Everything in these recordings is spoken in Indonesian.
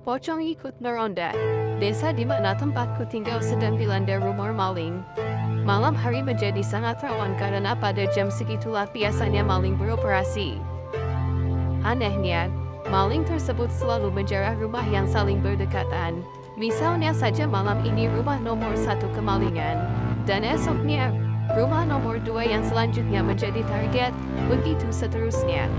Pocong ikut meronda. Desa di mana tempatku tinggal sedang dilanda rumor maling. Malam hari menjadi sangat rawan karena pada jam segitulah biasanya maling beroperasi. Anehnya, maling tersebut selalu menjarah rumah yang saling berdekatan. Misalnya saja malam ini rumah nomor 1 kemalingan, dan esoknya, rumah nomor 2 yang selanjutnya menjadi target, begitu seterusnya.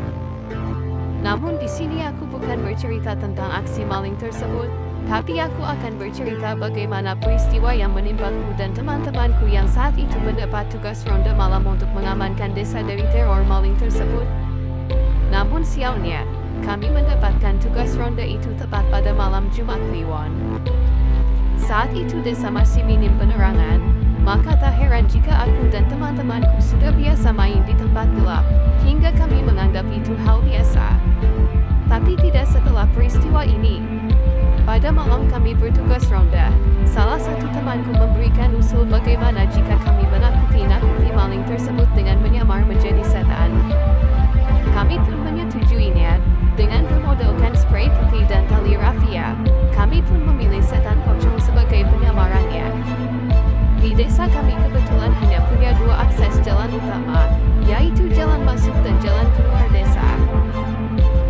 Namun di sini aku bukan bercerita tentang aksi maling tersebut, tapi aku akan bercerita bagaimana peristiwa yang menimpaku dan teman-temanku yang saat itu mendapat tugas ronda malam untuk mengamankan desa dari teror maling tersebut. Namun sialnya, kami mendapatkan tugas ronda itu tepat pada malam Jumat Kliwon. Saat itu desa masih minim penerangan, maka tak heran jika aku dan teman-temanku sudah biasa main di tempat gelap, hingga kami menganggap itu hal biasa. Tapi tidak setelah peristiwa ini. Pada malam kami bertugas ronda, salah satu temanku memberikan usul bagaimana jika kami menakuti maling tersebut dengan menyamar menjadi setan. Kami pun menyetujuinya, dengan bermodalkan spray putih dan tali rafia, kami pun memilih setan pocong sebagai penyamarannya. Di desa kami kebetulan hanya punya 2 akses jalan utama, yaitu jalan masuk dan jalan keluar desa.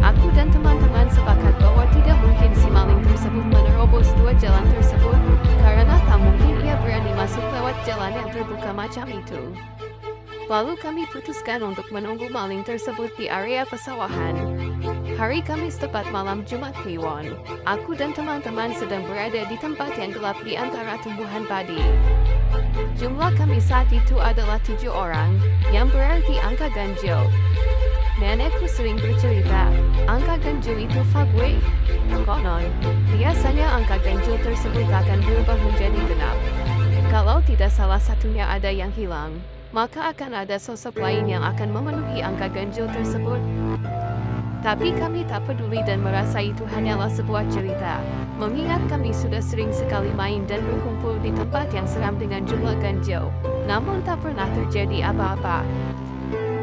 Aku dan teman-teman sepakat bahwa tidak mungkin si maling tersebut menerobos 2 jalan tersebut, karena tak mungkin ia berani masuk lewat jalan yang terbuka macam itu. Lalu kami putuskan untuk menunggu maling tersebut di area pesawahan. Hari Kamis tepat malam Jumat Kliwon, aku dan teman-teman sedang berada di tempat yang gelap di antara tumbuhan padi. Jumlah kami saat itu adalah 7 orang, yang berarti angka ganjil. Nenekku sering bercerita, angka ganjil itu fagwe. Konon, biasanya angka ganjil tersebut akan berubah menjadi genap. Kalau tidak salah satunya ada yang hilang, maka akan ada sosok lain yang akan memenuhi angka ganjil tersebut. Tapi kami tak peduli dan merasa itu hanyalah sebuah cerita, mengingat kami sudah sering sekali main dan berkumpul di tempat yang seram dengan jumlah ganjil, namun tak pernah terjadi apa-apa.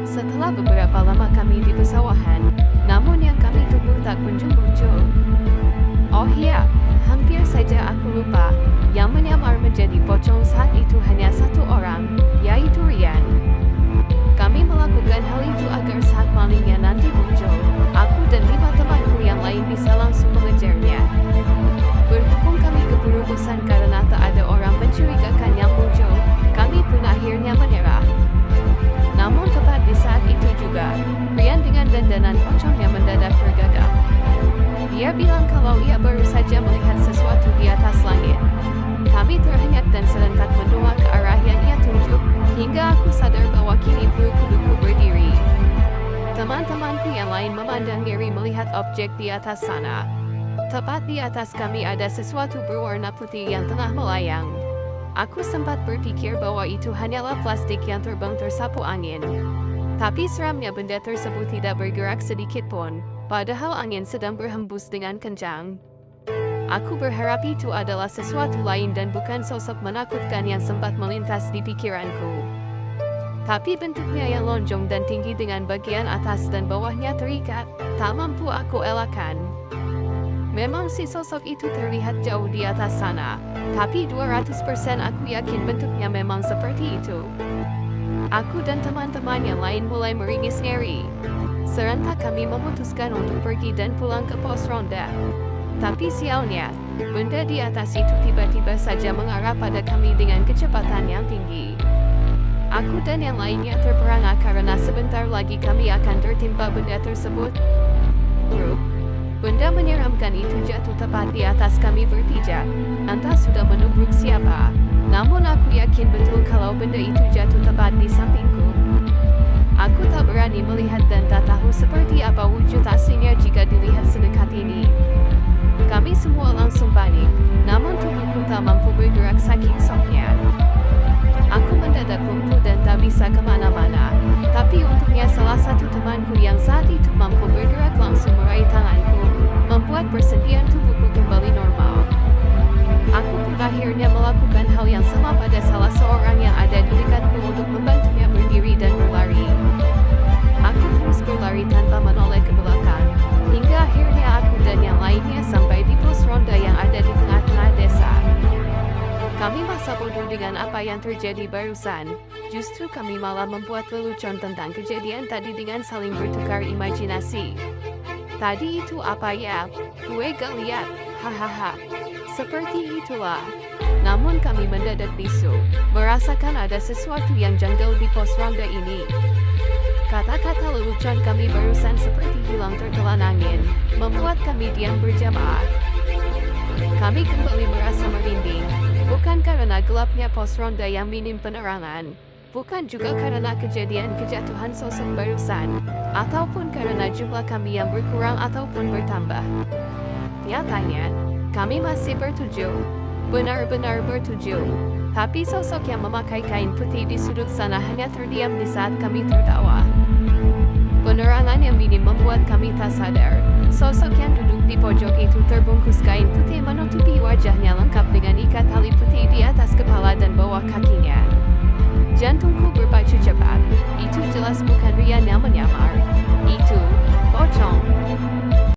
Setelah beberapa lama kami di pesawahan, namun yang kami tunggu tak kunjung muncul. Oh iya, hampir saja aku lupa, yang menyamar menjadi pocong saat itu hanya 1 orang, yaitu Rian. Kami melakukan hal itu agar saat malingnya nanti muncul, aku dan 5 temanku yang lain bisa langsung mengejarnya. Berhubung kami keburu bosan karena tak ada orang mencurigakan yang muncul, kami pun akhirnya menyerah. Namun tepat di saat itu juga, Rian dengan dandanan pocongnya mendadak tergagap. Dia bilang kalau ia baru saja melihat sesuatu di atas langit. Kami terhenyak dan serentak mendoa ke arah yang ia tunjuk, hingga aku sadar bahwa kini bulu kuduku berdiri. Teman-temanku yang lain memandang ngeri melihat objek di atas sana. Tepat di atas kami ada sesuatu berwarna putih yang tengah melayang. Aku sempat berpikir bahwa itu hanyalah plastik yang terbang tersapu angin. Tapi seramnya benda tersebut tidak bergerak sedikit pun, padahal angin sedang berhembus dengan kencang. Aku berharap itu adalah sesuatu lain dan bukan sosok menakutkan yang sempat melintas di pikiranku. Tapi bentuknya yang lonjong dan tinggi dengan bagian atas dan bawahnya terikat, tak mampu aku elakkan. Memang si sosok itu terlihat jauh di atas sana, tapi 200% aku yakin bentuknya memang seperti itu. Aku dan teman-teman yang lain mulai meringis ngeri. Serentak kami memutuskan untuk pergi dan pulang ke pos ronda. Tapi sialnya, benda di atas itu tiba-tiba saja mengarah pada kami dengan kecepatan yang tinggi. Aku dan yang lainnya terperangah karena sebentar lagi kami akan tertimpa benda tersebut. Bruk. Benda menyeramkan itu jatuh tepat di atas kami bertiga, entah sudah menubruk siapa. Namun aku yakin betul kalau benda itu jatuh tepat di sampingku. Aku tak berani melihat dan tak tahu seperti apa wujud aslinya jika dilihat sedekat ini. Kami semua langsung panik, namun tubuhku tak mampu bergerak saking shocknya. Aku mendadak lumpuh dan tak bisa kemana-mana, tapi untungnya salah satu temanku yang saat itu mampu bergerak langsung meraih tanganku, membuat persendian tubuhku kembali normal. Aku pun akhirnya melakukan hal yang sama pada salah seorang yang ada di dekatku untuk membantunya berdiri dan berlari. Aku terus berlari tanpa menoleh ke belakang, hingga akhirnya aku dan yang lainnya sampai di pos ronda dengan apa yang terjadi barusan. Justru kami malah membuat lelucon tentang kejadian tadi dengan saling bertukar imajinasi. Tadi itu apa ya? Gue gak lihat. Hahaha. Seperti itulah. Namun kami mendadak bisu, merasakan ada sesuatu yang janggal di pos ronda ini. Kata-kata lelucon kami barusan seperti hilang tertelan angin, membuat kami diam berjamaah. Kami kembali merasa merinding, bukan karena gelapnya pos ronda yang minim penerangan, bukan juga karena kejadian kejatuhan sosok barusan, ataupun karena jumlah kami yang berkurang ataupun bertambah. Nyatanya, kami masih bertujuh, benar-benar bertujuh, tapi sosok yang memakai kain putih di sudut sana hanya terdiam di saat kami tertawa. Penerangan yang minim membuat kami tak sadar. Sosok yang duduk di pojok itu terbungkus kain putih menutupi wajahnya lengkap dengan ikat tali putih di atas kepala dan bawah kakinya. Jantungku berpacu cepat. Itu jelas bukan Rian yang menyamar. Itu pocong.